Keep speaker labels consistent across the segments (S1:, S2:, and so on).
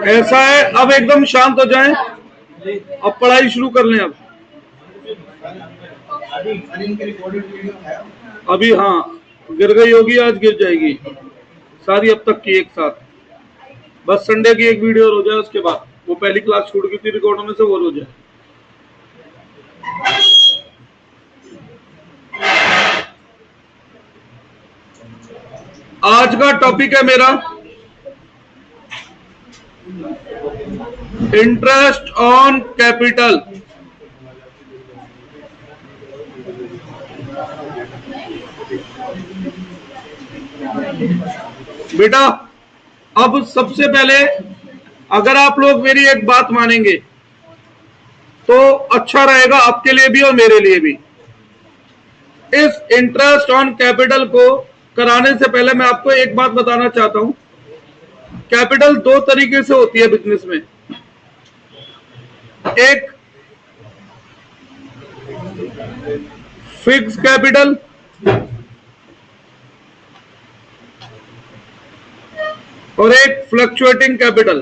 S1: ऐसा है, अब एकदम शांत हो जाएं, अब पढ़ाई शुरू कर लें। अब अभी हाँ, गिर गई होगी, आज गिर जाएगी सारी अब तक की एक साथ। बस संडे की एक वीडियो हो जाए, उसके बाद वो पहली क्लास छूट गई थी रिकॉर्ड में से, वो हो जाए। आज का टॉपिक है मेरा इंटरेस्ट ऑन कैपिटल। बेटा अब सबसे पहले अगर आप लोग मेरी एक बात मानेंगे तो अच्छा रहेगा आपके लिए भी और मेरे लिए भी। इस इंटरेस्ट ऑन कैपिटल को कराने से पहले मैं आपको एक बात बताना चाहता हूं। कैपिटल दो तरीके से होती है बिजनेस में। एक फिक्स कैपिटल और एक फ्लक्चुएटिंग कैपिटल।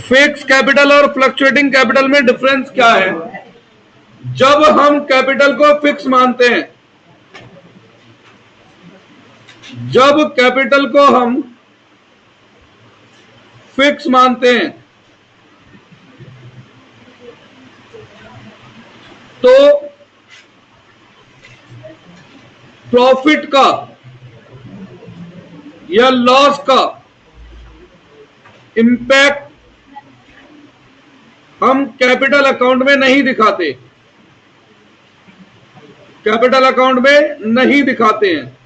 S1: फिक्स कैपिटल और फ्लक्चुएटिंग कैपिटल में डिफरेंस क्या है? जब हम कैपिटल को फिक्स मानते हैं, जब कैपिटल को हम फिक्स मानते हैं तो प्रॉफिट का या लॉस का इंपैक्ट हम कैपिटल अकाउंट में नहीं दिखाते, कैपिटल अकाउंट में नहीं दिखाते हैं।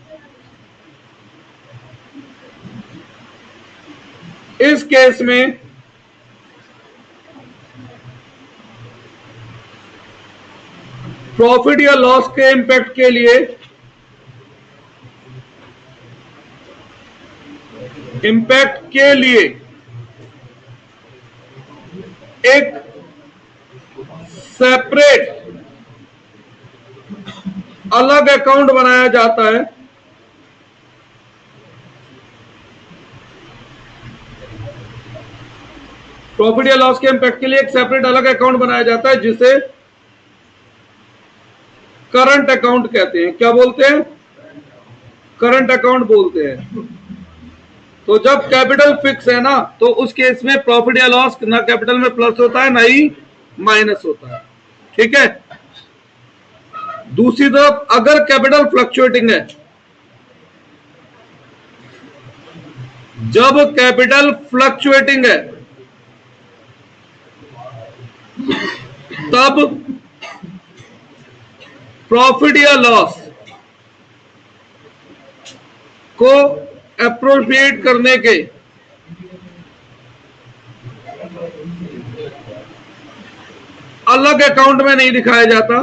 S1: इस केस में प्रॉफिट या लॉस के इंपैक्ट के लिए एक सेपरेट अलग अकाउंट बनाया जाता है। प्रॉफिट या लॉस के इंपैक्ट के लिए एक सेपरेट अलग अकाउंट बनाया जाता है जिसे करंट अकाउंट कहते हैं। क्या बोलते हैं? करंट अकाउंट बोलते हैं। तो जब कैपिटल फिक्स है ना, तो उस केस में प्रॉफिट या लॉस ना कैपिटल में प्लस होता है ना ही माइनस होता है। ठीक है। दूसरी तरफ अगर कैपिटल फ्लक्चुएटिंग है, जब कैपिटल फ्लक्चुएटिंग है तब प्रॉफिट या लॉस को एप्रोप्रिएट करने के अलग अकाउंट में नहीं दिखाया जाता,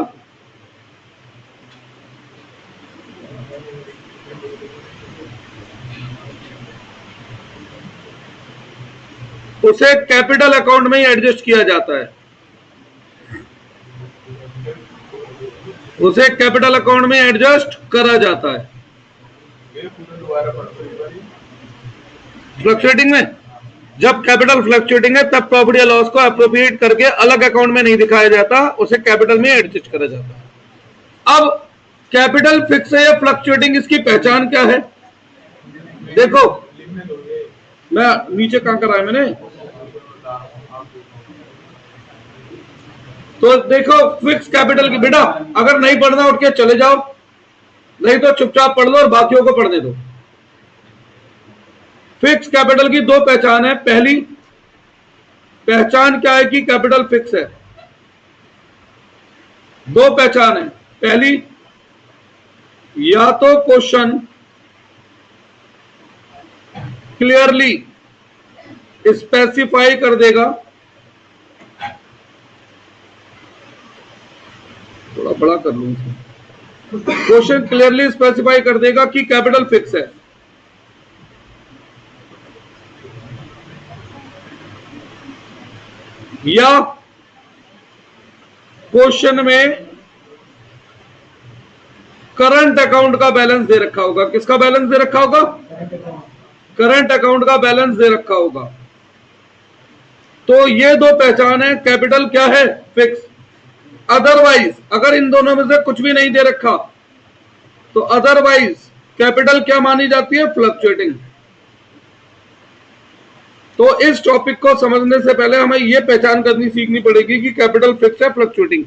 S1: उसे कैपिटल अकाउंट में ही एडजस्ट किया जाता है, उसे कैपिटल अकाउंट में एडजस्ट करा जाता है। फ्लक्चुएटिंग में जब कैपिटल फ्लक्चुएटिंग है तब प्रॉफिट या लॉस को एप्रोप्रिएट करके अलग अकाउंट में नहीं दिखाया जाता, उसे कैपिटल में एडजस्ट करा जाता है। अब कैपिटल फिक्स है या फ्लक्चुएटिंग, इसकी पहचान क्या है? देखो मैं नीचे कहां कर रहा है मैंने, तो देखो फिक्स कैपिटल की, बेटा अगर नहीं पढ़ना उठ के चले जाओ, नहीं तो चुपचाप पढ़ लो और बाकियों को पढ़ने दो। फिक्स कैपिटल की दो पहचान है। पहली पहचान क्या है कि कैपिटल फिक्स है? दो पहचान है। पहली, या तो क्वेश्चन क्लियरली स्पेसिफाई कर देगा, थोड़ा बड़ा कर लूं, क्वेश्चन क्लियरली स्पेसिफाई कर देगा कि कैपिटल फिक्स है, या क्वेश्चन में करंट अकाउंट का बैलेंस दे रखा होगा। किसका बैलेंस दे रखा होगा? करंट अकाउंट का बैलेंस दे रखा होगा। तो ये दो पहचान है। कैपिटल क्या है? फिक्स। अदरवाइज अगर इन दोनों में से कुछ भी नहीं दे रखा तो अदरवाइज कैपिटल क्या मानी जाती है? फ्लक्चुएटिंग। तो इस टॉपिक को समझने से पहले हमें यह पहचान करनी सीखनी पड़ेगी कि कैपिटल फिक्स है फ्लक्चुएटिंग,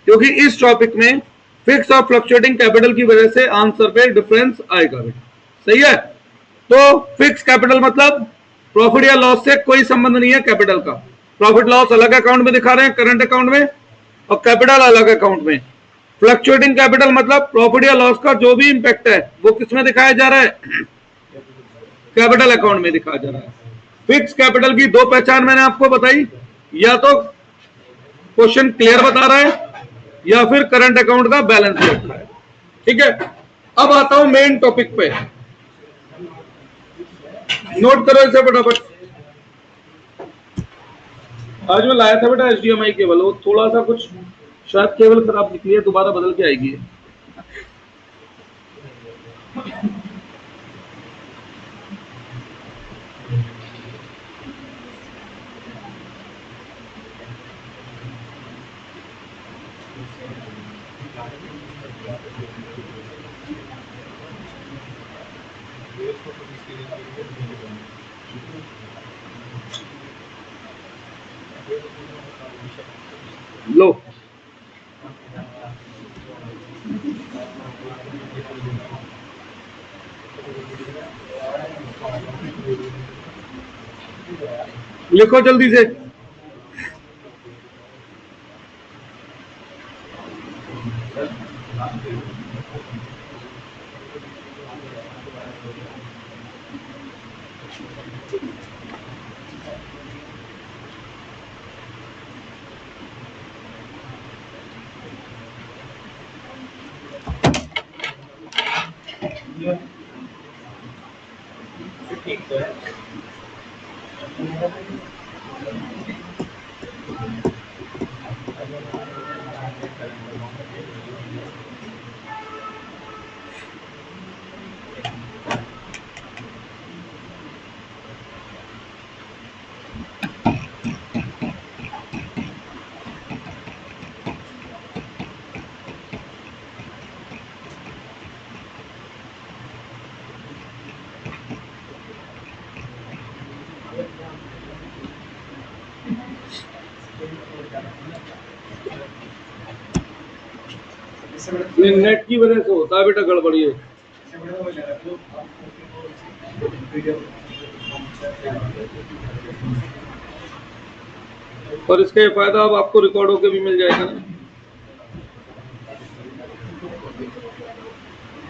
S1: क्योंकि इस टॉपिक में फिक्स और फ्लक्चुएटिंग कैपिटल की वजह से आंसर पे डिफरेंस आएगा। सही है? तो फिक्स कैपिटल मतलब प्रॉफिट या लॉस से कोई संबंध नहीं है कैपिटल का। प्रॉफिट लॉस अलग अकाउंट में दिखा रहे हैं, करंट अकाउंट में, और कैपिटल अलग अकाउंट में। फ्लक्चुएटिंग कैपिटल मतलब प्रॉफिट या लॉस का जो भी इंपैक्ट है वो किसमें दिखाया जा रहा है? कैपिटल अकाउंट में दिखाया जा रहा है। फिक्स कैपिटल की दो पहचान मैंने आपको बताई, या तो क्वेश्चन क्लियर बता रहा है या फिर करंट अकाउंट का बैलेंस रखा है। ठीक है, अब आता हूं मेन टॉपिक पे। नोट करो इसे फटाफट। आज मैं लाया था बेटा HDMI केबल, वो थोड़ा सा कुछ शायद केबल खराब निकली है, दोबारा बदल के आएगी। लो, लिखो जल्दी से। नेट की वजह से होता है बेटा गड़बड़ी है। और इसका फायदा अब आपको रिकॉर्ड होकर भी मिल जाएगा ना।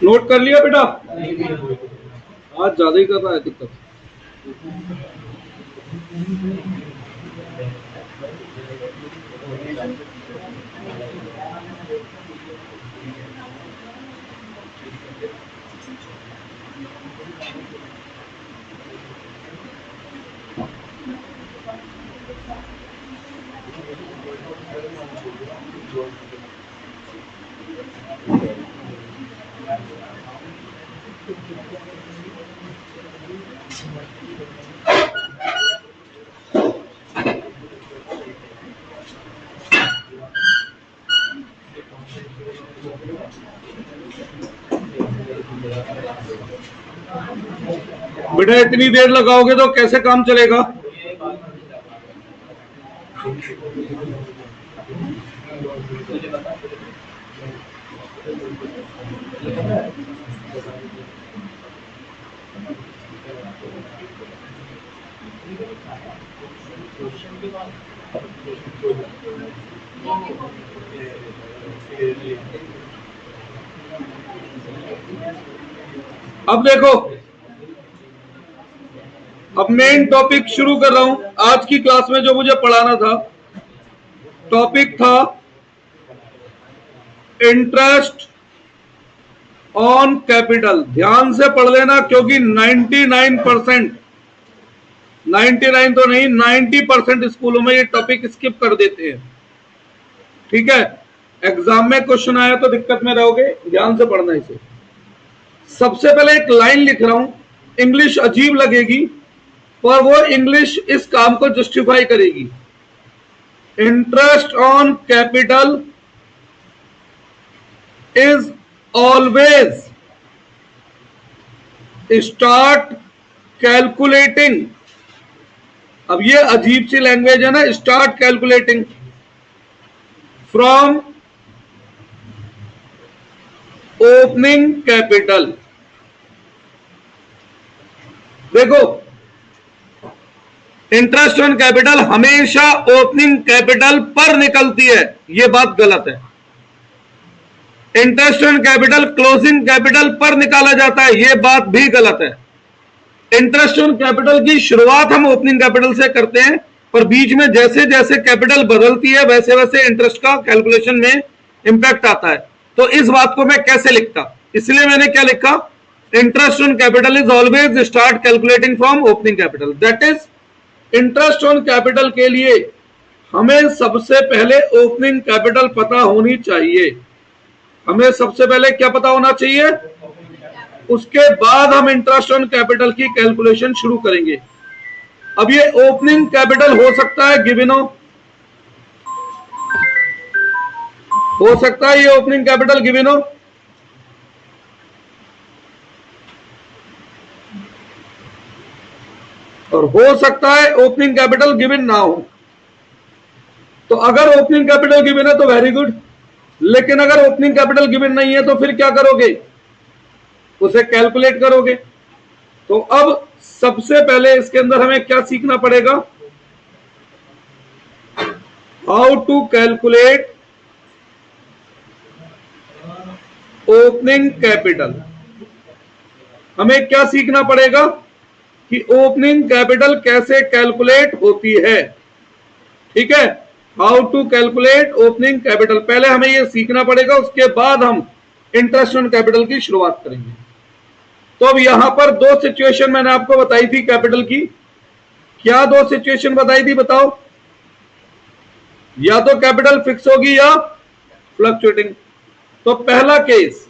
S1: नोट कर लिया बेटा? आज ज्यादा ही कर रहा है दिक्कत। बेटा इतनी देर लगाओगे तो कैसे काम चलेगा? अब देखो, अब मेन टॉपिक शुरू कर रहा हूं। आज की क्लास में जो मुझे पढ़ाना था, टॉपिक था इंटरेस्ट ऑन कैपिटल। ध्यान से पढ़ लेना, क्योंकि 99% 99 तो नहीं 90% स्कूलों में ये टॉपिक स्किप कर देते हैं। ठीक है, एग्जाम में क्वेश्चन आया तो दिक्कत में रहोगे, ध्यान से पढ़ना इसे। सबसे पहले एक लाइन लिख रहा हूं, इंग्लिश अजीब लगेगी पर वो इंग्लिश इस काम को जस्टिफाई करेगी। Interest on capital is always start calculating. अब ये अजीब सी लैंग्वेज है ना, start calculating from opening capital. देखो, इंटरेस्ट ऑन कैपिटल हमेशा ओपनिंग कैपिटल पर निकलती है, यह बात गलत है। Interest on capital closing capital पर निकाला जाता है, यह बात भी गलत है। इंटरेस्ट ऑन कैपिटल की शुरुआत हम ओपनिंग कैपिटल से करते हैं, पर बीच में जैसे जैसे कैपिटल बदलती है वैसे वैसे इंटरेस्ट का कैलकुलेशन में इंपैक्ट आता है। तो इस बात को मैं कैसे लिखता, इसलिए मैंने क्या लिखा, interest on capital is always start calculating from opening capital. That is, interest on capital के लिए हमें सबसे पहले ओपनिंग कैपिटल पता होनी चाहिए। हमें सबसे पहले क्या पता होना चाहिए, उसके बाद हम इंटरेस्ट ऑन कैपिटल की कैलकुलेशन शुरू करेंगे। अब ये ओपनिंग कैपिटल हो सकता है गिवन हो सकता है ये ओपनिंग कैपिटल गिवन और हो सकता है ओपनिंग कैपिटल गिवन ना हो। तो अगर ओपनिंग कैपिटल गिवन है तो वेरी गुड, लेकिन अगर ओपनिंग कैपिटल गिवन नहीं है तो फिर क्या करोगे, उसे कैलकुलेट करोगे। तो अब सबसे पहले इसके अंदर हमें क्या सीखना पड़ेगा, how to calculate opening capital. हमें क्या सीखना पड़ेगा कि ओपनिंग कैपिटल कैसे कैलकुलेट होती है। ठीक है, how to calculate opening capital, पहले हमें यह सीखना पड़ेगा, उसके बाद हम इंटरेस्ट ऑन कैपिटल की शुरुआत करेंगे। तो अब यहां पर दो सिचुएशन मैंने आपको बताई थी कैपिटल की। क्या दो सिचुएशन बताई थी, बताओ? या तो कैपिटल फिक्स होगी या फ्लक्चुएटिंग। तो पहला case,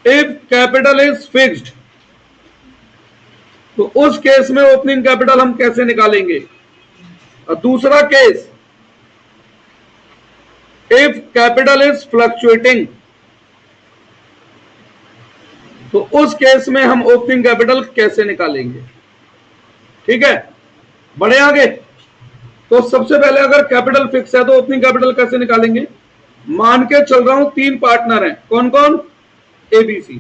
S1: if capital is fixed, तो उस केस में ओपनिंग कैपिटल हम कैसे निकालेंगे। और दूसरा case, if capital is fluctuating, तो उस केस में हम ओपनिंग कैपिटल कैसे निकालेंगे। ठीक है, बढ़े आगे। तो सबसे पहले अगर कैपिटल फिक्स है तो ओपनिंग कैपिटल कैसे निकालेंगे। मान के चल रहा हूं 3 पार्टनर हैं, कौन कौन, एबीसी।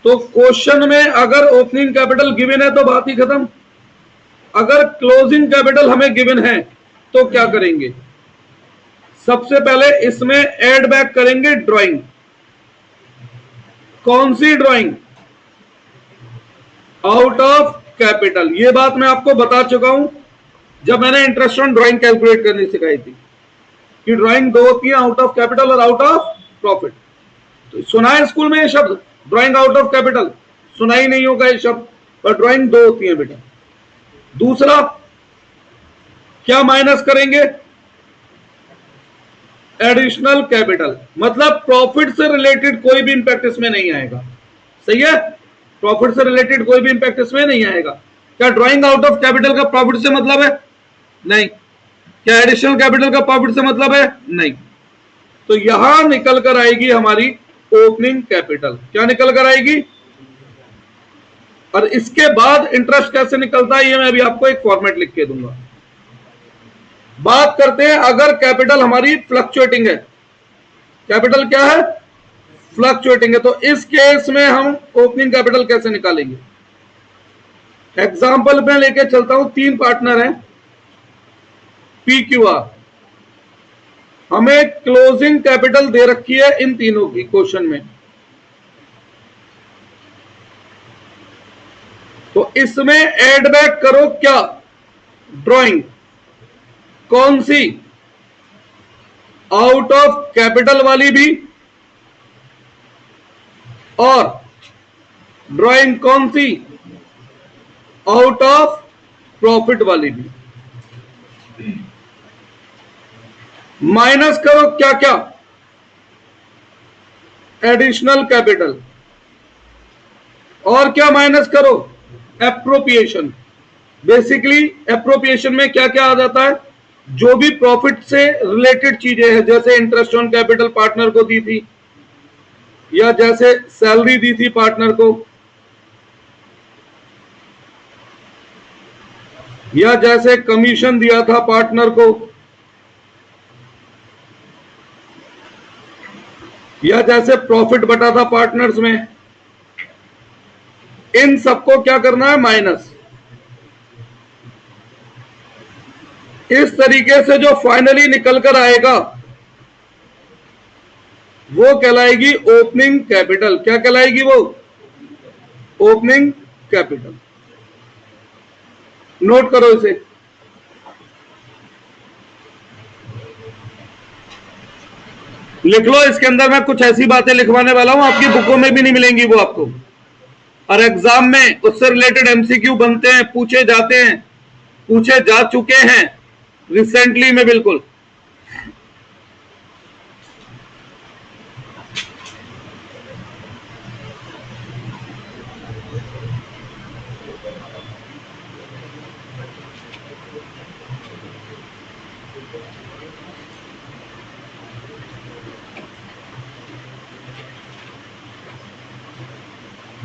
S1: तो क्वेश्चन में अगर ओपनिंग कैपिटल गिवन है तो बात ही खत्म। अगर क्लोजिंग कैपिटल हमें गिवन है तो क्या करेंगे, सबसे पहले इसमें ऐड बैक करेंगे ड्राइंग। कौन सी ड्राइंग, आउट ऑफ कैपिटल। यह बात मैं आपको बता चुका हूं जब मैंने इंटरेस्ट ऑन ड्राइंग कैलकुलेट करनी सिखाई थी, कि ड्राइंग दो होती है, आउट ऑफ कैपिटल और आउट ऑफ प्रॉफिट। तो सुना है स्कूल में ये शब्द, ड्राइंग आउट ऑफ कैपिटल, सुना ही नहीं होगा ये शब्द, पर ड्राइंग दो होती है बेटा। दूसरा, क्या माइनस करेंगे, एडिशनल कैपिटल, मतलब प्रॉफिट से रिलेटेड कोई भी इंपैक्ट इसमें नहीं आएगा। सही है, प्रॉफिट से रिलेटेड कोई भी इंपैक्ट इसमें नहीं आएगा। क्या ड्राइंग आउट ऑफ कैपिटल का प्रॉफिट से मतलब है, नहीं। क्या एडिशनल कैपिटल का प्रॉफिट से मतलब है, नहीं। तो यहां निकल कर आएगी हमारी ओपनिंग कैपिटल। क्या निकल कर आएगी, और इसके बाद इंटरेस्ट कैसे निकलता है ये मैं अभी आपको एक फॉर्मेट लिख के दूंगा। बात करते हैं अगर कैपिटल हमारी फ्लक्चुएटिंग है, कैपिटल क्या है, फ्लक्चुएटिंग है, तो इस केस में हम ओपनिंग कैपिटल कैसे निकालेंगे। एग्जांपल में लेके चलता हूं, 3 पार्टनर हैं PQR, हमें क्लोजिंग कैपिटल दे रखी है इन तीनों की क्वेश्चन में। तो इसमें ऐड बैक करो क्या, ड्राइंग। कौन सी, आउट ऑफ कैपिटल वाली भी, और ड्राइंग कौन सी, आउट ऑफ प्रॉफिट वाली भी। माइनस करो क्या क्या, एडिशनल कैपिटल, और क्या माइनस करो, एप्रोप्रिएशन। बेसिकली एप्रोप्रिएशन में क्या क्या आ जाता है, जो भी प्रॉफिट से रिलेटेड चीजें हैं, जैसे इंटरेस्ट ऑन कैपिटल पार्टनर को दी थी, या जैसे सैलरी दी थी पार्टनर को, या जैसे कमीशन दिया था पार्टनर को, या जैसे प्रॉफिट बटा था पार्टनर्स में, इन सबको क्या करना है, माइनस। इस तरीके से जो फाइनली निकल कर आएगा वो कहलाएगी ओपनिंग कैपिटल। क्या कहलाएगी वो, ओपनिंग कैपिटल। नोट करो इसे। लिख लो, इसके अंदर मैं कुछ ऐसी बातें लिखवाने वाला हूं आपकी बुकों में भी नहीं मिलेंगी वो आपको, और एग्जाम में उससे रिलेटेड एमसीक्यू बनते हैं, पूछे जाते हैं, पूछे जा चुके हैं रिसेंटली में। बिल्कुल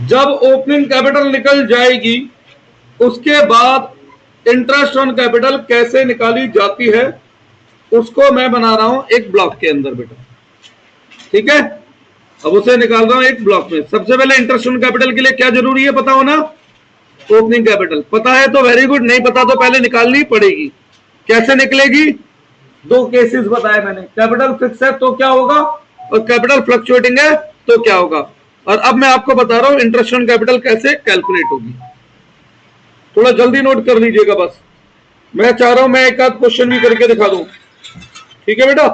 S1: जब ओपनिंग कैपिटल निकल जाएगी उसके बाद इंटरेस्ट ऑन कैपिटल कैसे निकाली जाती है उसको मैं बना रहा हूं एक ब्लॉक के अंदर बेटा, ठीक है। अब उसे निकाल रहा हूं एक ब्लॉक में। सबसे पहले इंटरेस्ट ऑन कैपिटल के लिए क्या जरूरी है पता होना, ओपनिंग कैपिटल। पता है तो वेरी गुड, नहीं पता तो पहले निकालनी पड़ेगी। कैसे निकलेगी, दो केसेस बताए मैंने, कैपिटल फिक्स है तो क्या होगा और कैपिटल फ्लक्चुएटिंग है तो क्या होगा। और अब मैं आपको बता रहा हूं इंटरेस्ट ऑन कैपिटल कैसे कैलकुलेट होगी। थोड़ा जल्दी नोट कर लीजिएगा बस, मैं चाह रहा हूं मैं एक आध क्वेश्चन भी करके दिखा दूं, ठीक है बेटा।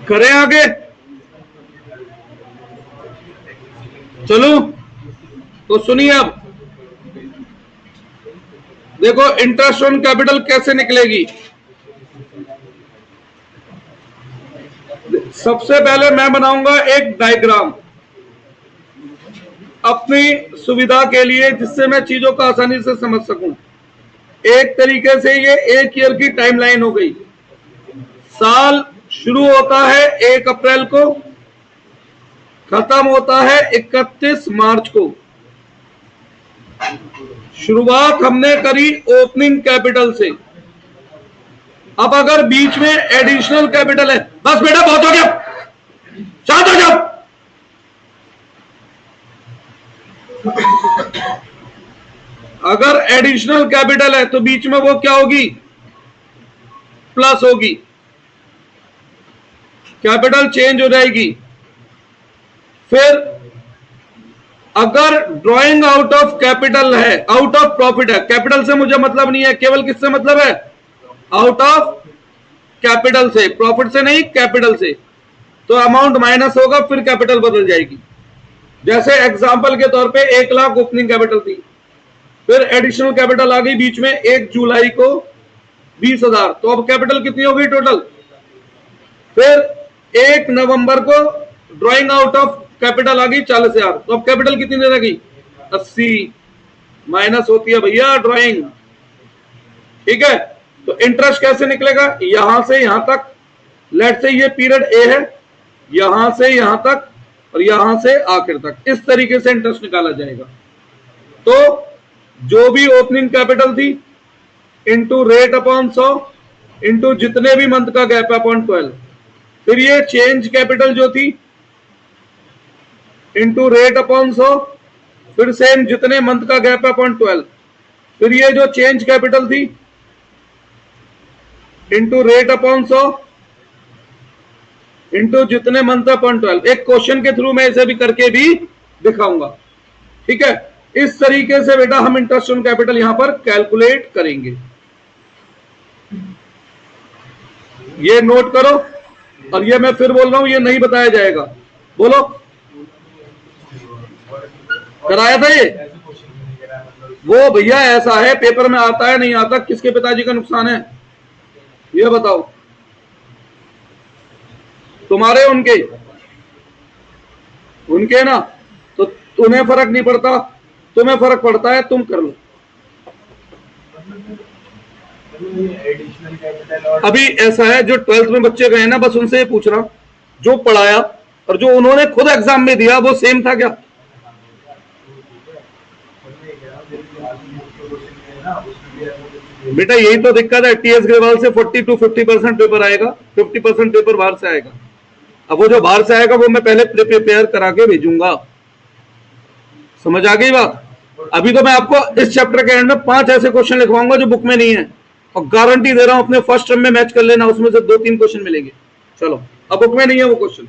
S1: करें आगे, चलो तो सुनिए। अब देखो इंटरेस्ट ऑन कैपिटल कैसे निकलेगी। सबसे पहले मैं बनाऊंगा एक डायग्राम अपनी सुविधा के लिए, जिससे मैं चीजों को आसानी से समझ सकूं। एक तरीके से ये एक ईयर की टाइमलाइन हो गई। साल शुरू होता है 1 अप्रैल को, खत्म होता है 31 मार्च को। शुरुआत हमने करी ओपनिंग कैपिटल से। अब अगर बीच में एडिशनल कैपिटल है, बस बेटा बहुत हो गया, शांत हो जाओ। अगर एडिशनल कैपिटल है तो बीच में वो क्या होगी, प्लस होगी, कैपिटल चेंज हो जाएगी। फिर अगर ड्रॉइंग आउट ऑफ कैपिटल है, आउट ऑफ प्रॉफिट है, कैपिटल से मुझे मतलब नहीं है, केवल किससे मतलब है, आउट ऑफ कैपिटल से, प्रॉफिट से नहीं कैपिटल से। तो अमाउंट माइनस होगा, फिर कैपिटल बदल जाएगी। जैसे एग्जांपल के तौर पे 1 लाख ओपनिंग कैपिटल थी, फिर एडिशनल कैपिटल आ गई बीच में 1 जुलाई को 20,000, तो अब कैपिटल कितनी हो गई टोटल। फिर 1 नवंबर को ड्राइंग आउट ऑफ कैपिटल आ गई 40,000, तो अब कैपिटल कितनी देर गई 80, माइनस होती है भैया ड्राइंग। ठीक है, तो इंटरेस्ट कैसे निकलेगा, यहां से यहां तक, लेट से ये पीरियड ए है, यहां से यहां तक और यहां से आखिर तक, इस तरीके से इंटरेस्ट निकाला जाएगा। तो जो भी ओपनिंग कैपिटल थी इंटू रेट अपॉन 100 इंटू जितने भी मंथ का गैप अपॉन 12, फिर ये चेंज कैपिटल जो थी इंटू रेट अपॉन 100, फिर सेम जितने मंथ का गैप अपॉन 12, फिर ये जो चेंज कैपिटल थी इंटू रेट अपॉन 100 इंटू जितने मंथ अपॉन 12। एक क्वेश्चन के थ्रू मैं इसे भी करके भी दिखाऊंगा। ठीक है, इस तरीके से बेटा हम इंटरेस्ट ऑन कैपिटल यहां पर कैलकुलेट करेंगे। ये नोट करो, और ये मैं फिर बोल रहा हूं, ये नहीं बताया जाएगा। बोलो, कराया था ये? वो भैया ऐसा है, पेपर में आता है नहीं आता, किसके पिताजी का नुकसान है ये बताओ, तुम्हारे उनके? उनके ना, तो उन्हें फर्क नहीं पड़ता, तुम्हें फर्क पड़ता है, तुम कर लो। अभी ऐसा है, जो 12th में बच्चे गए ना, बस उनसे पूछ रहा, जो पढ़ाया और जो उन्होंने खुद एग्जाम में दिया वो सेम था क्या? बेटा यही तो दिक्कत है, टीएस ग्रेवाल से 40 to 50% पेपर आएगा, 50% पेपर बाहर से आएगा। अब वो जो बाहर से आएगा वो मैं पहले प्रिपेयर करा के भेजूंगा। समझ आ गई बात? अभी तो मैं आपको इस चैप्टर के एंड में 5 ऐसे क्वेश्चन लिखवाऊंगा जो बुक में नहीं है, और गारंटी दे रहा हूं अपने फर्स्ट टर्म में मैच कर लेना, उसमें से 2-3 क्वेश्चन मिलेंगे। चलो, अब बुक में नहीं है वो क्वेश्चन।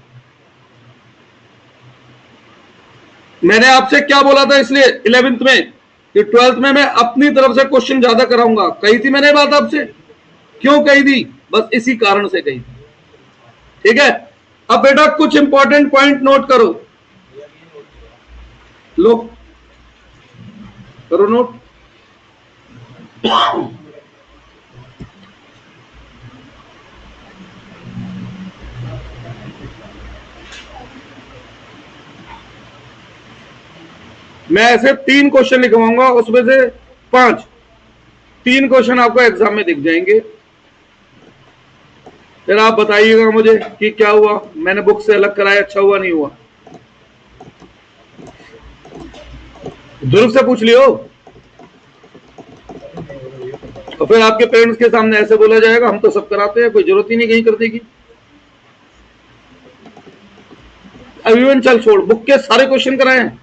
S1: मैंने आपसे क्या बोला था इसलिए 11th में कि 12th में मैं अपनी तरफ से क्वेश्चन ज्यादा कराऊंगा, कही थी मैंने बात आपसे? क्यों कही थी? बस इसी कारण से कही थी। ठीक है, अब बेटा कुछ इंपॉर्टेंट पॉइंट नोट करो, लो करो नोट। मैं ऐसे 3 क्वेश्चन लिखवाऊंगा, उसमें से 3 क्वेश्चन आपको एग्जाम में दिख जाएंगे। फिर आप बताइएगा मुझे कि क्या हुआ, मैंने बुक से अलग कराया, अच्छा हुआ नहीं हुआ। ध्रुव से पूछ लियो, और फिर आपके पेरेंट्स के सामने ऐसे बोला जाएगा हम तो सब कराते हैं, कोई जरूरत ही नहीं कहीं कर देगी। अभिवन चल छोड़, बुक के सारे क्वेश्चन कराए हैं?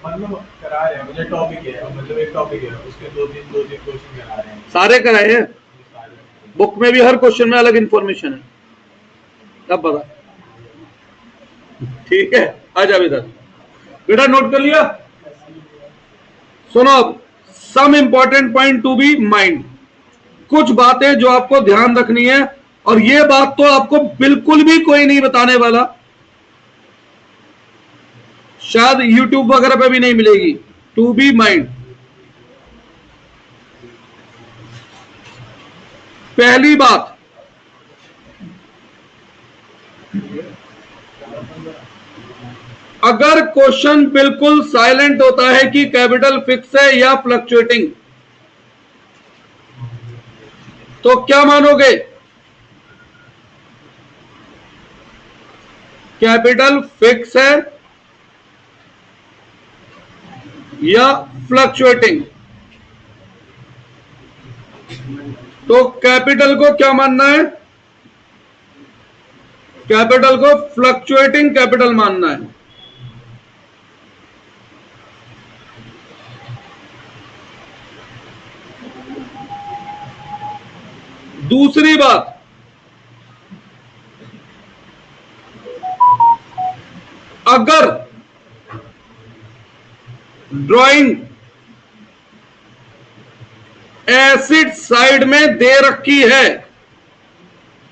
S2: करा रहे हैं, मुझे टॉपिक है, मतलब एक टॉपिक है, उसके 2-3 क्वेश्चन करा रहे हैं।
S1: सारे कराए हैं? बुक में भी हर क्वेश्चन में अलग इंफॉर्मेशन है, तब पता। ठीक है, आ जा इधर बेटा, नोट कर लिया? सुनो, अब some important point to be mind, कुछ बातें जो आपको ध्यान रखनी है, और ये बात तो आपको बिल्कुल भी कोई नहीं बताने वाला, शायद YouTube वगैरह पे भी नहीं मिलेगी। टू बी माइंड, पहली बात, अगर क्वेश्चन बिल्कुल साइलेंट होता है कि कैपिटल फिक्स है या फ्लक्चुएटिंग, तो क्या मानोगे? कैपिटल फिक्स है या फ्लक्चुएटिंग? तो कैपिटल को क्या मानना है? कैपिटल को फ्लक्चुएटिंग कैपिटल मानना है। दूसरी बात, अगर ड्राइंग एसिड साइड में दे रखी है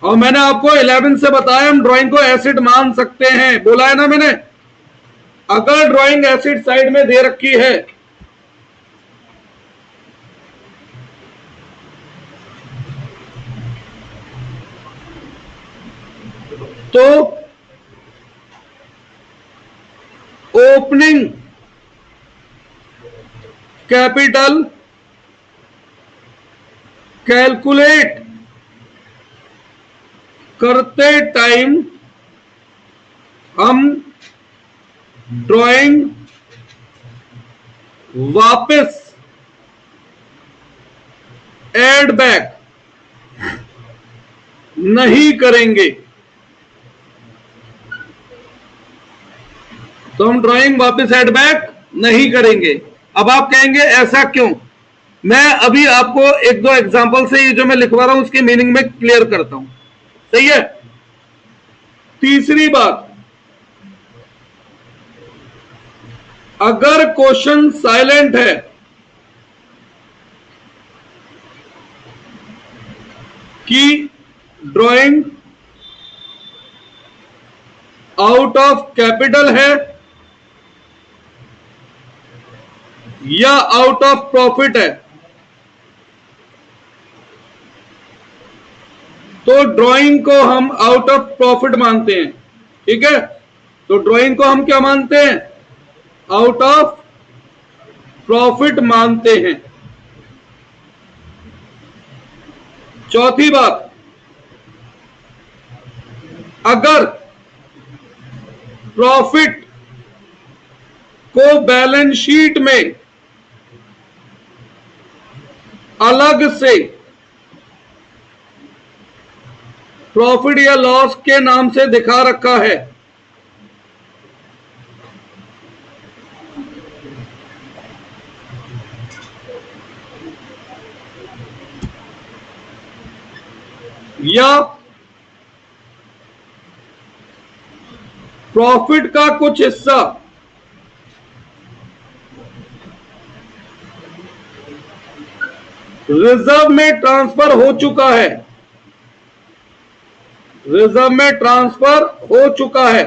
S1: और मैंने आपको 11 से बताया हम ड्राइंग को एसिड मान सकते हैं, बोला है ना मैंने। अगर ड्राइंग एसिड साइड में दे रखी है तो ओपनिंग कैपिटल कैलकुलेट करते टाइम हम ड्राइंग वापस ऐड बैक नहीं करेंगे। तो हम ड्राइंग वापस ऐड बैक नहीं करेंगे। अब आप कहेंगे ऐसा क्यों? मैं अभी आपको एक दो एग्जांपल से ये जो मैं लिखवा रहा हूं उसकी मीनिंग में क्लियर करता हूं, सही है। तीसरी बात, अगर क्वेश्चन साइलेंट है कि ड्राइंग आउट ऑफ कैपिटल है या आउट ऑफ प्रॉफिट है, तो ड्राइंग को हम आउट ऑफ प्रॉफिट मानते हैं, ठीक है। तो ड्राइंग को हम क्या मानते हैं? आउट ऑफ प्रॉफिट मानते हैं। चौथी बात, अगर प्रॉफिट को बैलेंस शीट में अलग से प्रॉफिट या लॉस के नाम से दिखा रखा है, या प्रॉफिट का कुछ हिस्सा रिजर्व में ट्रांसफर हो चुका है, रिजर्व में ट्रांसफर हो चुका है,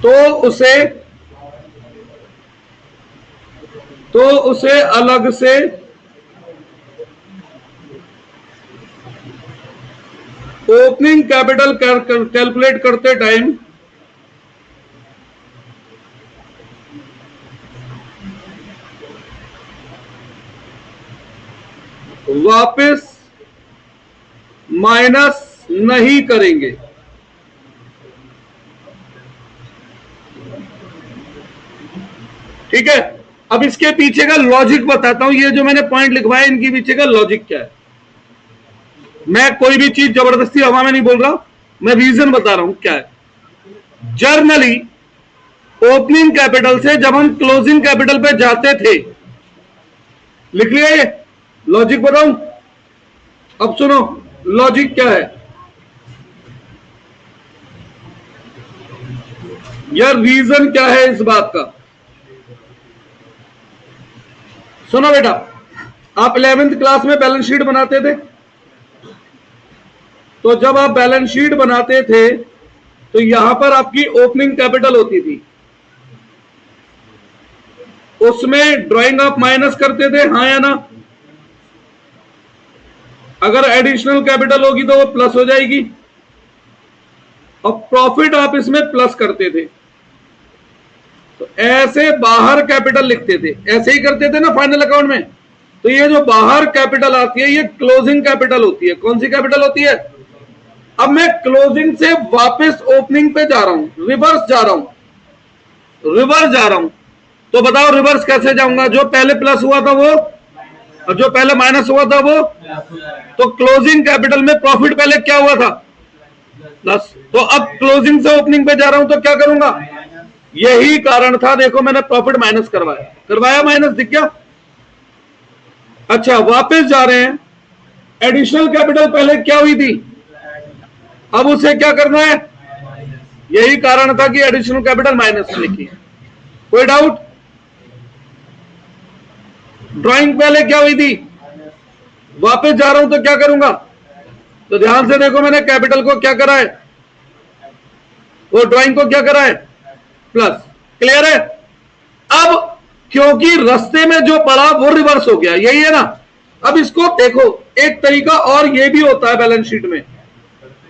S1: तो उसे अलग से ओपनिंग कैपिटल कैलकुलेट करते टाइम वापस माइनस नहीं करेंगे। ठीक है, अब इसके पीछे का लॉजिक बताता हूं। ये जो मैंने पॉइंट लिखवाए इनके पीछे का लॉजिक क्या है। मैं कोई भी चीज जबरदस्ती हवा में नहीं बोल रहा, मैं रीजन बता रहा हूं क्या है। जर्नली ओपनिंग कैपिटल से जब हम क्लोजिंग कैपिटल पे जाते थे, लिख लिया ये लॉजिक बताऊं? अब सुनो लॉजिक क्या है। यार रीजन क्या है इस बात का, सुनो बेटा। आप 11th क्लास में बैलेंस शीट बनाते थे, तो जब आप बैलेंस शीट बनाते थे तो यहां पर आपकी ओपनिंग कैपिटल होती थी, उसमें ड्राइंग आप माइनस करते थे, हाँ या ना? अगर एडिशनल कैपिटल होगी तो वो प्लस हो जाएगी, और प्रॉफिट आप इसमें प्लस करते थे। तो ऐसे बाहर कैपिटल लिखते थे, ऐसे ही करते थे ना फाइनल अकाउंट में। तो ये जो बाहर कैपिटल आती है ये क्लोजिंग कैपिटल होती है। कौन सी कैपिटल होती है? अब मैं क्लोजिंग से वापस ओपनिंग पे जा रहा हूं, रिवर्स जा रहा हूं, रिवर्स जा रहा हूं। तो बताओ रिवर्स कैसे जाऊंगा? जो पहले प्लस हुआ था वो और जो पहले माइनस हुआ था वो। तो क्लोजिंग कैपिटल में प्रॉफिट पहले क्या हुआ था? प्लस। तो अब क्लोजिंग से ओपनिंग पे जा रहा हूं तो क्या करूंगा? यही कारण था, देखो मैंने प्रॉफिट माइनस करवाया, माइनस दिख गया। अच्छा वापस जा रहे हैं, एडिशनल कैपिटल पहले क्या हुई थी, अब उसे क्या करना है? यही कारण था कि एडिशनल कैपिटल माइनस लिखी। कोई डाउट? ड्राइंग पहले क्या हुई थी? वापस जा रहा हूं तो क्या करूंगा? तो ध्यान से देखो, मैंने कैपिटल को क्या करा है, वो ड्राइंग को क्या करा है, प्लस। क्लियर है? अब क्योंकि रास्ते में जो पड़ा वो रिवर्स हो गया, यही है ना। अब इसको देखो, एक तरीका और ये भी होता है बैलेंस शीट में।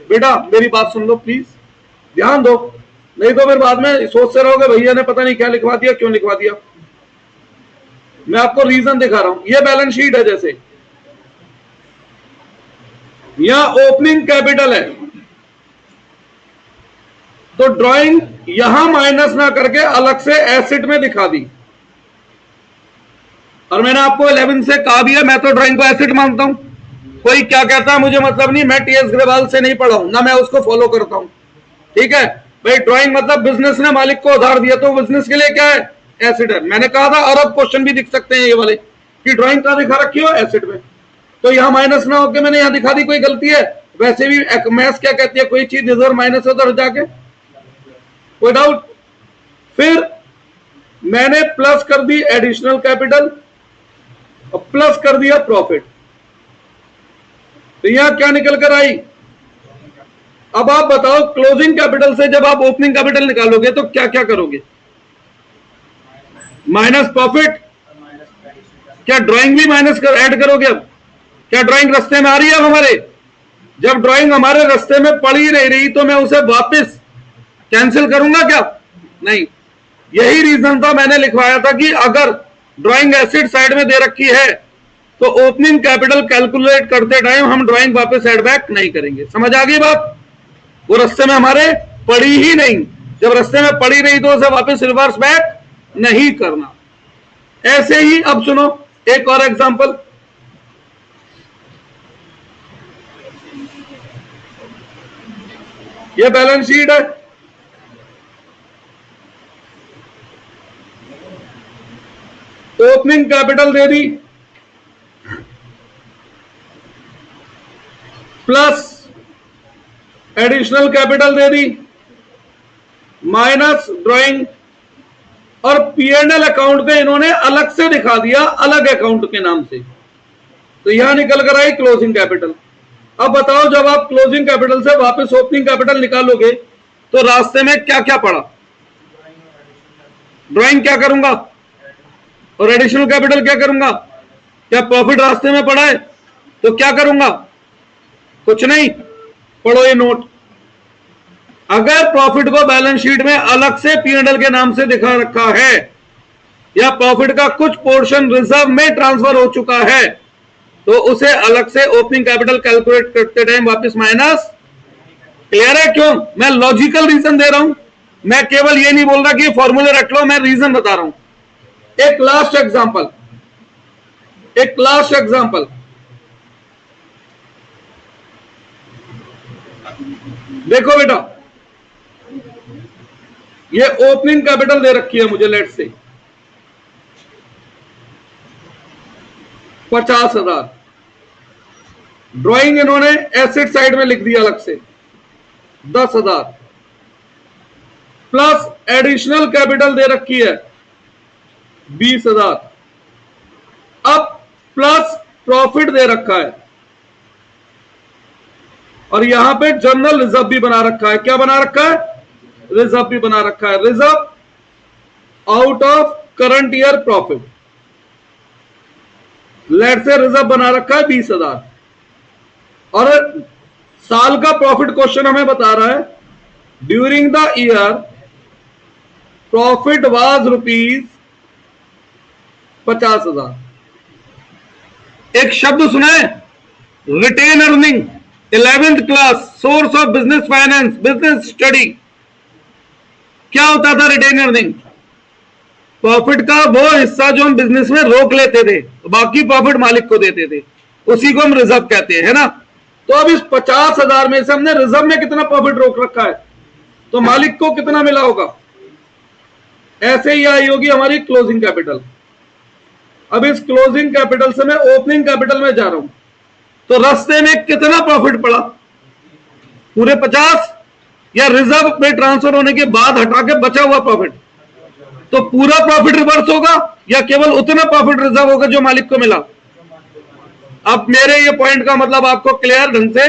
S1: बेटा मेरी बात सुन लो प्लीज, ध्यान दो, नहीं तो फिर बाद में सोचते रहोगे भैया ने पता नहीं क्या लिखवा दिया, क्यों लिखवा दिया। मैं आपको रीजन दिखा रहा हूं। ये बैलेंस शीट है, जैसे यहां ओपनिंग कैपिटल है, तो ड्राइंग यहां माइनस ना करके अलग से एसेट में दिखा दी। और मैंने आपको 11 से कहा भी है, मैं तो ड्राइंग को एसेट मानता हूं। कोई क्या कहता है मुझे मतलब नहीं, मैं टीएस ग्रेवाल से नहीं पढ़ा हूं ना, मैं उसको फॉलो करता हूं। ठीक है भाई, ड्राइंग मतलब बिजनेस ने मालिक को उधार दिया तो बिजनेस के लिए क्या है, एसेट है। मैंने कहा था अरब क्वेश्चन भी दिख सकते हैं ये वाले कि ड्राइंग का दिखा रखी हो एसेट में, तो यहां माइनस ना होकर मैंने यहां दिखा दी, कोई गलती है? वैसे भी मैथ्स क्या कहती है, कोई चीज इधर माइनस उधर जाके, कोई डाउट? फिर मैंने प्लस कर दी एडिशनल कैपिटल और प्लस कर दिया प्रॉफिट, तो यहां क्या निकल कर आई? अब आप बताओ, क्लोजिंग कैपिटल से जब आप ओपनिंग कैपिटल निकालोगे तो क्या क्या करोगे? Minus profit. क्या ड्राइंग भी माइनस कर ऐड करोगे? अब क्या ड्राइंग रास्ते में आ रही है अब हमारे? जब ड्राइंग हमारे रास्ते में पड़ी नहीं रही तो मैं उसे वापस कैंसिल करूंगा क्या? नहीं। यही रीजन था, मैंने लिखवाया था कि अगर ड्राइंग एसेट साइड में दे रखी है तो ओपनिंग कैपिटल कैलकुलेट करते टाइम हम ड्राइंग वापस एड बैक नहीं करेंगे। समझ आ गई बात? वो रास्ते में हमारे पड़ी ही नहीं, जब रास्ते में पड़ी रही तो उसे वापस रिवर्स बैक नहीं करना। ऐसे ही अब सुनो एक और एग्जांपल। ये बैलेंस शीट है, ओपनिंग कैपिटल दे दी प्लस एडिशनल कैपिटल दे दी माइनस ड्राइंग, और पीएनएल अकाउंट पे इन्होंने अलग से दिखा दिया, अलग अकाउंट के नाम से, तो यहां निकल कर आई क्लोजिंग कैपिटल। अब बताओ, जब आप क्लोजिंग कैपिटल से वापस ओपनिंग कैपिटल निकालोगे तो रास्ते में क्या क्या पड़ा? ड्राइंग क्या करूंगा और एडिशनल कैपिटल क्या करूंगा? क्या प्रॉफिट रास्ते में पड़ा है तो क्या करूंगा? कुछ नहीं। पढ़ो ये नोट, अगर प्रॉफिट को बैलेंस शीट में अलग से पीएनएल के नाम से दिखा रखा है या प्रॉफिट का कुछ पोर्शन रिजर्व में ट्रांसफर हो चुका है तो उसे अलग से ओपनिंग कैपिटल कैलकुलेट करते टाइम वापस माइनस। क्लियर है? क्यों? मैं लॉजिकल रीजन दे रहा हूं, मैं केवल ये नहीं बोल रहा कि फॉर्मूले रख लो, मैं रीजन बता रहा हूं। एक लास्ट एग्जांपल, देखो बेटा, ये ओपनिंग कैपिटल दे रखी है मुझे, लेट से 50,000, ड्राइंग इन्होंने एसेट साइड में लिख दिया अलग से 10,000, प्लस एडिशनल कैपिटल दे रखी है 20,000, अब प्लस प्रॉफिट दे रखा है, और यहां पे जनरल रिजर्व भी बना रखा है। क्या बना रखा है? रिजर्व भी बना रखा है, reserve out of current year profit. लेट से रिजर्व बना रखा है 20,000, और साल का प्रॉफिट क्वेश्चन हमें बता रहा है during the year profit was ₹50,000। एक शब्द सुना है, retain earning, 11th class, source of business finance, business study. क्या होता था रिटेन अर्निंग? प्रॉफिट का वो हिस्सा जो हम बिजनेस में रोक लेते थे, बाकी प्रॉफिट मालिक को देते थे, उसी को हम रिजर्व कहते हैं, है ना। तो अब इस 50,000 में से हमने रिजर्व में कितना प्रॉफिट रोक रखा है, तो मालिक को कितना मिला होगा? ऐसे ही आई होगी हमारी क्लोजिंग कैपिटल। अब इस क्लोजिंग कैपिटल से मैं ओपनिंग कैपिटल में जा रहा हूं, तो रास्ते में कितना प्रॉफिट पड़ा? पूरे 50, या रिजर्व में ट्रांसफर होने के बाद हटा के बचा हुआ प्रॉफिट? तो पूरा प्रॉफिट रिवर्स होगा या केवल उतना प्रॉफिट रिजर्व होगा जो मालिक को मिला? अब मेरे ये पॉइंट का मतलब आपको क्लियर ढंग से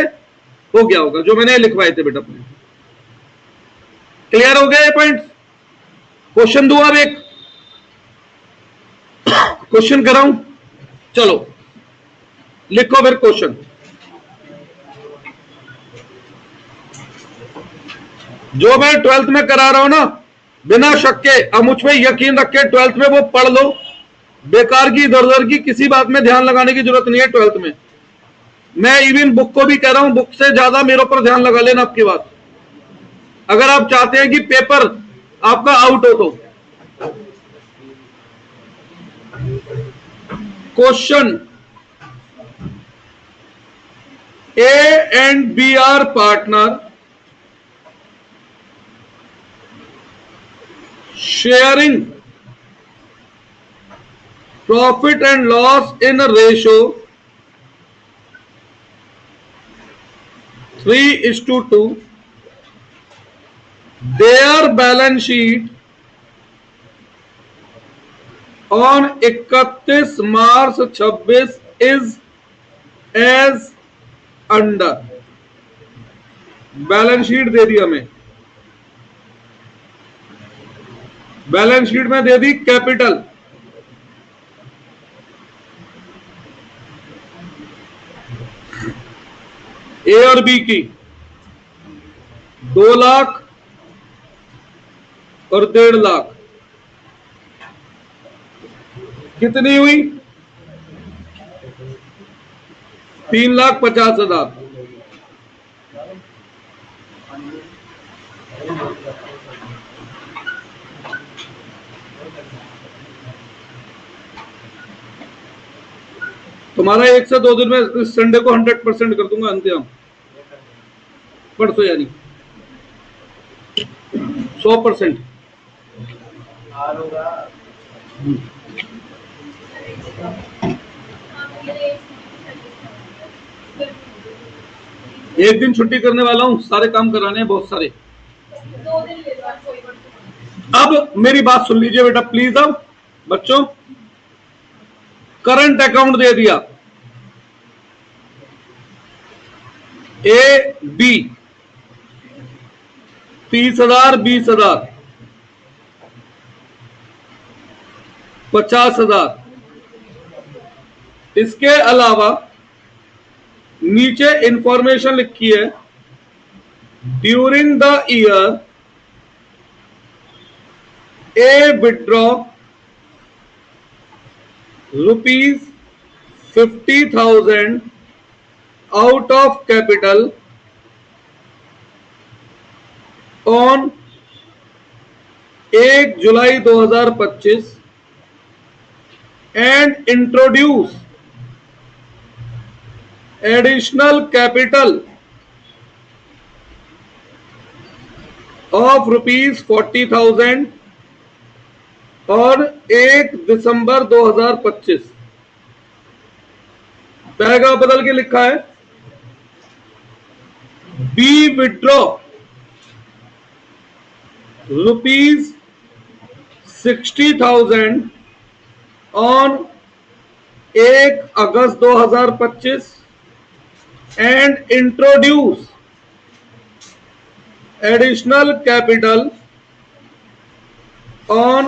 S1: हो गया होगा, जो मैंने लिखवाए थे बेटा पॉइंट। क्लियर हो गया ये पॉइंट? क्वेश्चन दूं अब एक क्वेश्चन कराऊं? चलो लिखो फिर क्वेश्चन। जो मैं 12th में करा रहा हूं ना, बिना शक के, अब मुझ पे यकीन रख के 12th में वो पढ़ लो। बेकार की इधर उधर की किसी बात में ध्यान लगाने की जरूरत नहीं है 12th में। मैं इवन बुक को भी कह रहा हूं, बुक से ज्यादा मेरे ऊपर ध्यान लगा लेना आपकी बात, अगर आप चाहते हैं कि पेपर आपका आउट हो तो। Question, A and B are partner, sharing profit and loss in a ratio 3:2. Their balance sheet on 31 March 26 is as under. Balance sheet दे दी हमें, बैलेंस शीट में दे दी कैपिटल, ए और बी की 2 लाख और 1.5 लाख, कितनी हुई? 3,50,000। तुम्हारा 1 से 2 दिन में इस संडे को 100% कर दूंगा अंतिम, परसों यानी 100%। एक दिन छुट्टी करने वाला हूं, सारे काम कराने हैं बहुत सारे। अब मेरी बात सुन लीजिए बेटा प्लीज। अब बच्चों, करंट अकाउंट दे दिया ए बी 30,000, 20,000, 50,000। इसके अलावा नीचे इंफॉर्मेशन लिखी है, during the year A withdraw ₹50,000 out of capital on 1 July 2025 and introduce additional capital of ₹40,000 और 1 दिसंबर 2025। पैराग्राफ बदल के लिखा है, B withdraw ₹60,000 on 1 August 2025 and introduce additional capital on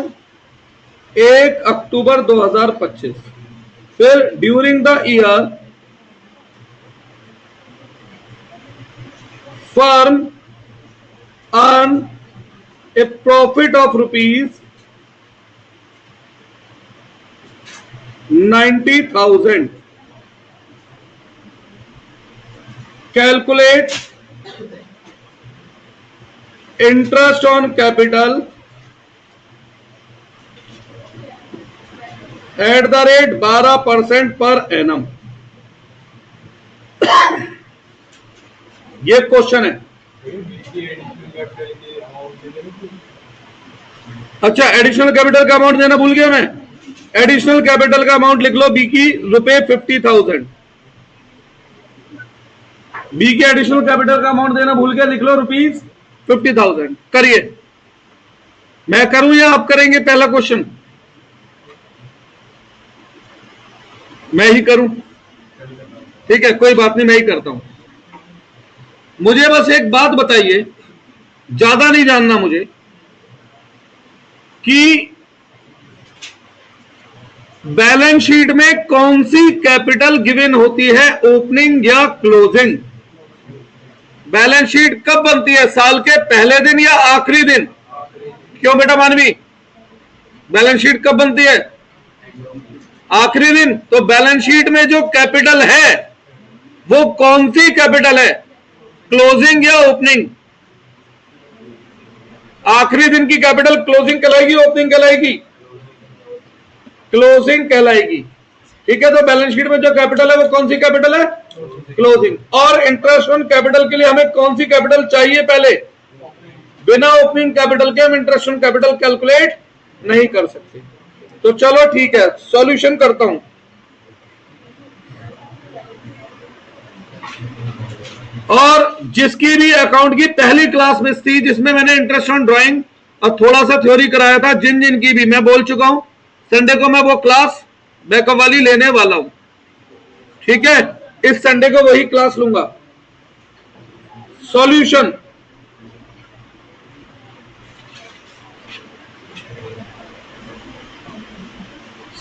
S1: 1 October 2025। फिर during the year firm earn a profit of ₹90,000। Calculate interest on capital at the rate 12% per annum. ये question है। अच्छा, additional capital का amount देना भूल गया मैं। Additional capital का अमाउंट लिख लो, बी की ₹50,000। बी के एडिशनल कैपिटल का अमाउंट देना भूल गया, लिख लो ₹50,000। करिए, मैं करूं या आप करेंगे? पहला क्वेश्चन मैं ही करूं? ठीक है, कोई बात नहीं, मैं ही करता हूं। मुझे बस एक बात बताइए, ज्यादा नहीं जानना मुझे, कि बैलेंस शीट में कौन सी कैपिटल गिवन होती है, ओपनिंग या क्लोजिंग? बैलेंस शीट कब बनती है, साल के पहले दिन या आखिरी दिन? क्यों बेटा मानवी, बैलेंस शीट कब बनती है? आखिरी दिन। तो बैलेंस शीट में जो कैपिटल है वो कौन सी कैपिटल है, क्लोजिंग या ओपनिंग? आखिरी दिन की कैपिटल क्लोजिंग कहलाएगी, ओपनिंग कहलाएगी? क्लोजिंग कहलाएगी। ठीक है, तो बैलेंस शीट में जो कैपिटल है वो कौन सी कैपिटल है? क्लोजिंग। और इंटरेस्ट ऑन कैपिटल के लिए हमें कौन सी कैपिटल चाहिए पहले? बिना ओपनिंग कैपिटल के हम इंटरेस्ट ऑन कैपिटल कैलकुलेट नहीं कर सकते। तो चलो ठीक है, सॉल्यूशन करता हूं। और जिसकी भी अकाउंट की पहली क्लास मिस थी, जिसमें मैंने इंटरेस्ट ऑन ड्राइंग और थोड़ा सा थ्योरी कराया था, जिन जिन की भी मैं बोल चुका हूं, संडे को मैं वो क्लास बैकअप वाली लेने वाला हूं। ठीक है, इस संडे को वही क्लास लूंगा। सॉल्यूशन,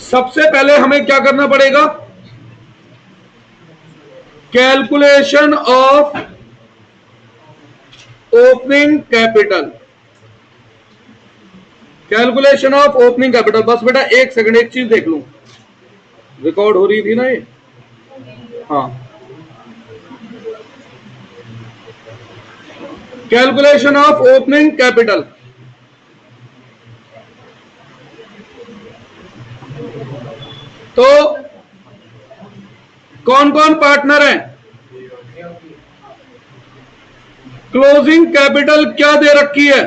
S1: सबसे पहले हमें क्या करना पड़ेगा? Calculation of opening capital, calculation of opening capital. बस बेटा एक सेकंड, एक चीज देख लूं, रिकॉर्ड हो रही थी ना ये? हाँ, कैलकुलेशन ऑफ ओपनिंग कैपिटल। तो कौन कौन पार्टनर हैं? क्लोजिंग कैपिटल क्या दे रखी है?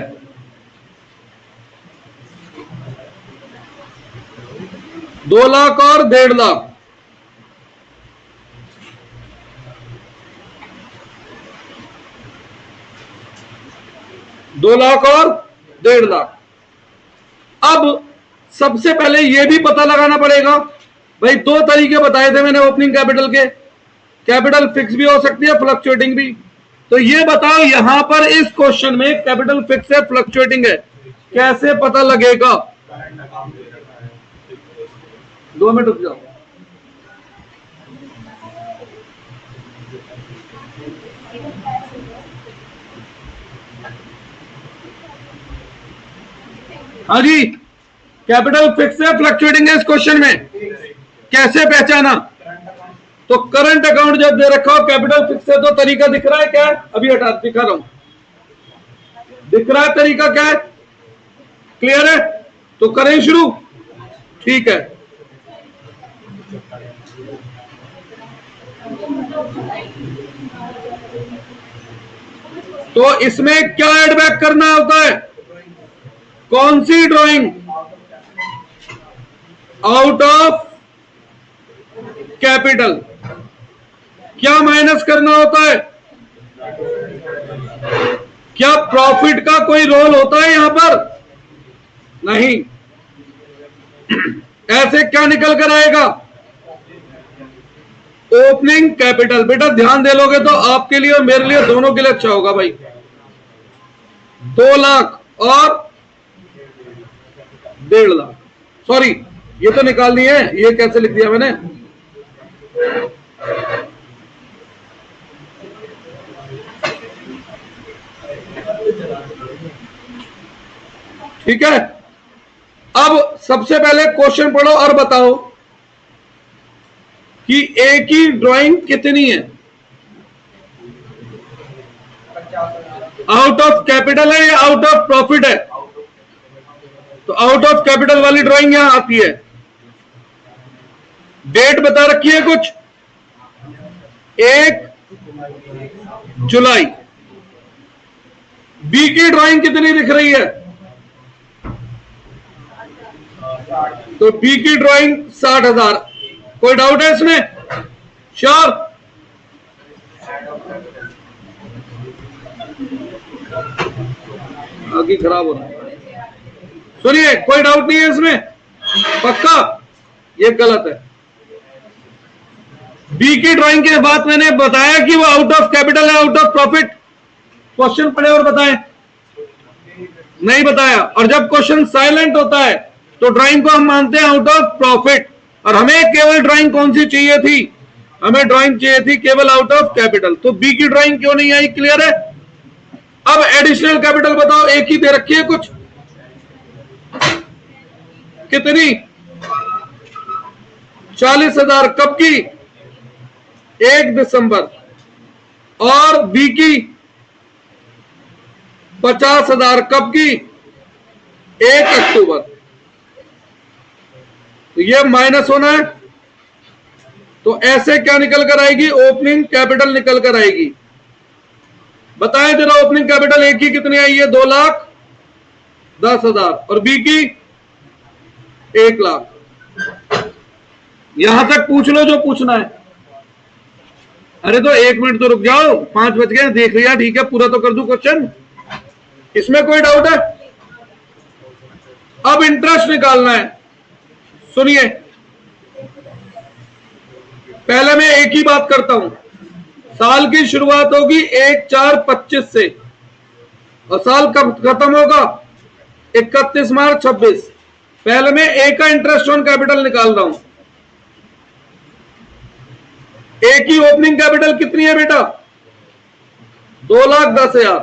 S1: 2 लाख और 1.5 लाख। दो लाख और 1.5 लाख। अब सबसे पहले यह भी पता लगाना पड़ेगा भाई, 2 तरीके बताए थे मैंने ओपनिंग कैपिटल के। कैपिटल फिक्स भी हो सकती है, फ्लक्चुएटिंग भी। तो ये बताओ यहां पर इस क्वेश्चन में कैपिटल फिक्स है, फ्लक्चुएटिंग है, कैसे पता लगेगा? 2 मिनट रुक जाओ। हाँ जी, कैपिटल फिक्स है, फ्लक्चुएटिंग है इस क्वेश्चन में, कैसे पहचाना? तो करंट अकाउंट जब दे रखा हो कैपिटल फिक्स है, तो तरीका दिख रहा है क्या? अभी हटा दिखा रहा हूं, दिख रहा है तरीका क्या है? क्लियर है? तो करें शुरू। ठीक है, तो इसमें क्या एड बैक करना होता है? कौन सी ड्राइंग? Out of capital. क्या माइनस करना होता है? क्या प्रॉफिट का कोई रोल होता है यहां पर? नहीं। ऐसे क्या निकल कर आएगा? Opening capital. बेटा ध्यान दे लोगे तो आपके लिए और मेरे लिए, दोनों के लिए अच्छा होगा भाई। 2 लाख और 1.5 लाख। सॉरी, ये तो निकालनी है, ये कैसे लिख दिया मैंने? ठीक है, अब सबसे पहले क्वेश्चन पढ़ो और बताओ कि ए की ड्राइंग कितनी है? आउट ऑफ कैपिटल है या आउट ऑफ प्रॉफिट है? तो आउट ऑफ कैपिटल वाली ड्राइंग यहां आती है। डेट बता रखी है कुछ, 1 जुलाई। बी की ड्राइंग कितनी दिख रही है? तो बी की ड्राइंग 60,000। कोई डाउट है इसमें? श्योर? आगे खराब हो रहा है। सुनिए, कोई डाउट नहीं है इसमें? पक्का? ये गलत है। बी की ड्राइंग के बाद मैंने बताया कि वो आउट ऑफ कैपिटल है, आउट ऑफ प्रॉफिट? क्वेश्चन पढ़े और बताएं। नहीं बताया। और जब क्वेश्चन साइलेंट होता है तो ड्राइंग को हम मानते हैं आउट ऑफ प्रॉफिट, और हमें केवल ड्राइंग कौन सी चाहिए थी? हमें ड्राइंग चाहिए थी केवल आउट ऑफ कैपिटल। तो बी की ड्राइंग क्यों नहीं आई? क्लियर है। अब एडिशनल कैपिटल बताओ, एक ही दे रखी है कुछ, कितनी? 40,000। कब की? 1 दिसंबर। और बी की 50,000। कब की? 1 अक्टूबर। तो ये माइनस होना है, तो ऐसे क्या निकल कर आएगी? ओपनिंग कैपिटल निकल कर आएगी। बताएं जरा, ओपनिंग कैपिटल एक की कितनी आई है? 2,10,000। और बी की 1 लाख। यहां तक पूछ लो जो पूछना है। अरे तो 1 मिनट तो रुक जाओ, 5 बज गए, देख लिया, ठीक है, पूरा तो कर दूं क्वेश्चन, इसमें कोई डाउट है? अब इंटरेस्ट निकालना है। सुनिए, पहले मैं एक ही बात करता हूं। साल की शुरुआत होगी 1/4/25 से, और साल कब खत्म होगा? 31 मार्च 26। पहले मैं ए का इंटरेस्ट ऑन कैपिटल निकाल रहा हूं। ए की ओपनिंग कैपिटल कितनी है बेटा? 2,10,000।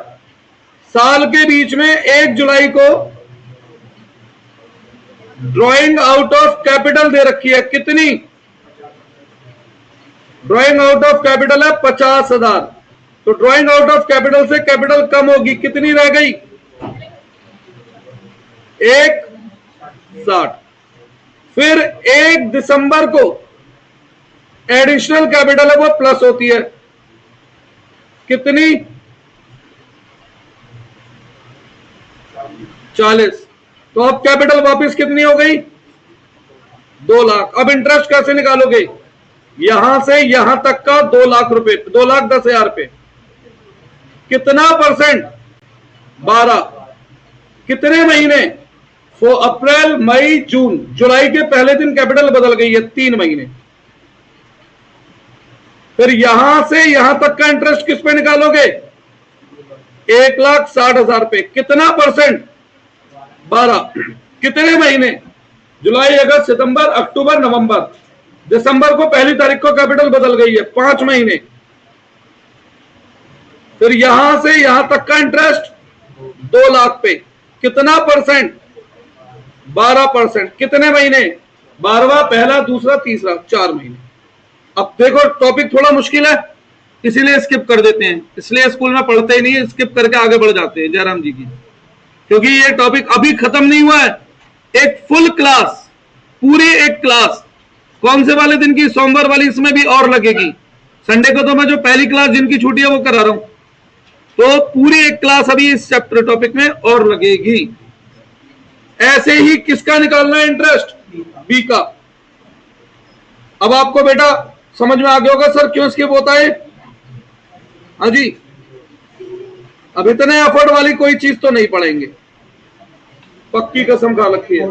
S1: साल के बीच में 1 जुलाई को ड्राइंग आउट ऑफ कैपिटल दे रखी है, कितनी? ड्राइंग आउट ऑफ कैपिटल है 50,000। तो ड्राइंग आउट ऑफ कैपिटल से कैपिटल कम होगी, कितनी रह गई? 1,60। फिर 1 दिसंबर को एडिशनल कैपिटल है वो प्लस होती है, कितनी? 40। तो अब कैपिटल वापस कितनी हो गई? 2 लाख। अब इंटरेस्ट कैसे निकालोगे? यहां से यहां तक का 2 लाख रुपए, 2,10,000 रुपए। कितना परसेंट? 12। कितने महीने? अप्रैल, मई, जून। जुलाई के पहले दिन कैपिटल बदल गई है, 3 महीने। फिर यहां से यहां तक का इंटरेस्ट किस पे निकालोगे? 1,60,000 रुपए। कितना परसेंट? 12। कितने महीने? जुलाई, अगस्त, सितंबर, अक्टूबर, नवंबर। दिसंबर को पहली तारीख को कैपिटल बदल गई है, 5 महीने। फिर यहां से यहां तक का इंटरेस्ट 2 लाख पे, कितना परसेंट? 12%। कितने महीने? 12वां, पहला, दूसरा, तीसरा, 4 महीने। अब देखो टॉपिक थोड़ा मुश्किल है, इसीलिए स्किप कर देते हैं, इसलिए स्कूल में पढ़ते ही नहीं, स्किप करके आगे बढ़ जाते हैं जयराम जी की, क्योंकि ये टॉपिक अभी खत्म नहीं हुआ है। एक फुल क्लास, पूरी एक क्लास, कौन से वाले दिन की? सोमवार वाली, इसमें भी और लगेगी। संडे को तो मैं जो पहली क्लास जिनकी छुट्टी है वो करा रहा हूं, तो पूरी एक क्लास अभी इस चैप्टर टॉपिक में और लगेगी। ऐसे ही किसका निकालना है इंटरेस्ट? बी का। अब आपको बेटा समझ में आ गया होगा सर क्यों स्किप होता है। हाँ जी, अब इतने एफर्ट वाली कोई चीज तो नहीं पढ़ेंगे, पक्की कसम खा रखी है।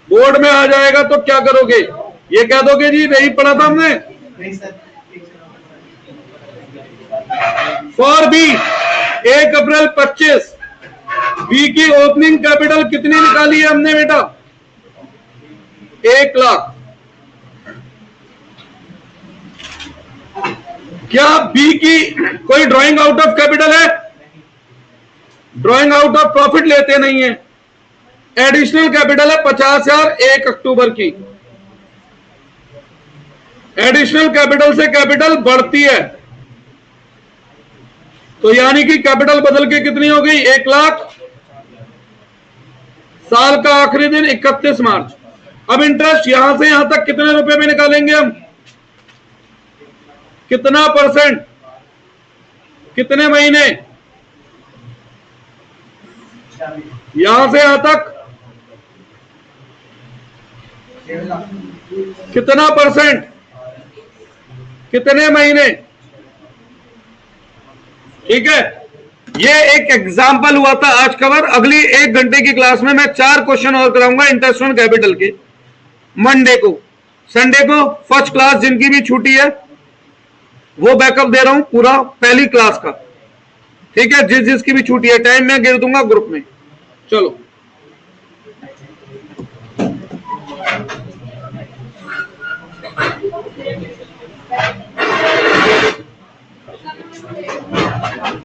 S1: बोर्ड में आ जाएगा तो क्या करोगे? ये कह दोगे जी नहीं पढ़ा था हमने। फॉर बी 1 अप्रैल 25, बी की ओपनिंग कैपिटल कितनी निकाली है हमने बेटा? 1 लाख। क्या बी की कोई ड्राइंग आउट ऑफ कैपिटल है? ड्राइंग आउट ऑफ प्रॉफिट लेते नहीं है। एडिशनल कैपिटल है 50,000 1 अक्टूबर की। एडिशनल कैपिटल से कैपिटल बढ़ती है, तो यानी कि कैपिटल बदल के कितनी हो गई? 1 लाख। साल का आखिरी दिन 31 मार्च। अब इंटरेस्ट यहां से यहां तक कितने रुपए में निकालेंगे हम? कितना परसेंट? कितने महीने? यहां से यहां तक कितना परसेंट? कितने महीने? ठीक है, ये एक एग्जाम्पल हुआ था आज कवर। अगली 1 घंटे की क्लास में मैं 4 क्वेश्चन और कराऊंगा इंटरेस्ट ऑन कैपिटल के, मंडे को। संडे को फर्स्ट क्लास जिनकी भी छुट्टी है वो बैकअप दे रहा हूं पूरा पहली क्लास का, ठीक है। जिसकी भी छुट्टी है टाइम मैं गिर दूंगा ग्रुप में। चलो